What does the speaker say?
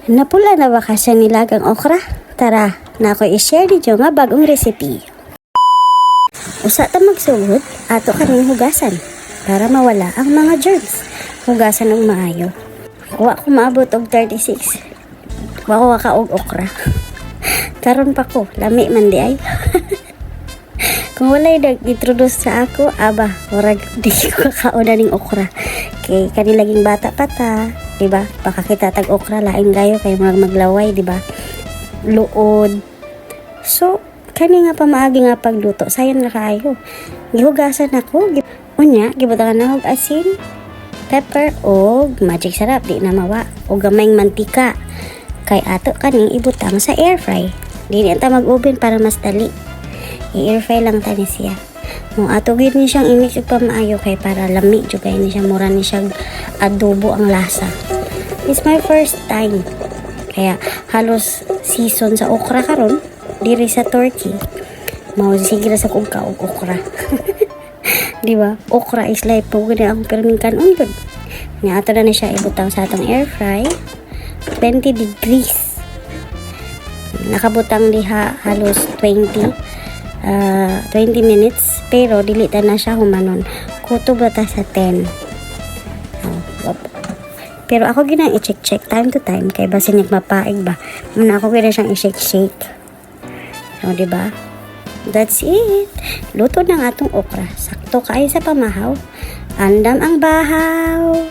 Napula na ba kasi nilagang okra? Tara, na ako i-share dito nga bagong recipe. Usa ta magsugod, ato kaning hugasan para mawala ang mga germs. Hugasan ng maayo. Wa ko maabot og 36. Wa ko ka og okra. Karon pa ko, lami man di ay. Kung walay nag-introduce sa ako, aba, murag di ko kakauna ning okra. Kay kanilaging bata pa ta, diba? Baka kita tag okra lain gayo kay murag maglaway, diba? Luod. So, kani nga pamaagi nga pagluto, sayon na kaayo. Gihugasan ako, unya gibutangan na og asin, pepper og magic sarap di na mawa og gamayng mantika. Kay ato kaning ibutang sa air fry. Dili ta mag-oven para mas dali. I-air fry lang tani siya. Mo ato gid ni siyang i-mix ug pamaayo kay para lami jud kay ni siya mura ni siyang adobo ang lasa. It's my first time. Kaya halos season sa okra karon diri sa Turkey. Mao sige ra sa kog kaog okra. Di ba? Okra is life po gani ang perming kanon gud. Nya ato na ni siya ibutang sa atong air fry 20 degrees. Nakabutang diha halos 20 minutes pero dili ta na siya humanon kutob ta sa 10. Pero ako ginang i-check time to time kay basin nagmapaig ba muna ako gina siyang i-shake so diba, that's it. Luto ng atong okra, sakto kaay sa pamahaw, andam ang bahaw.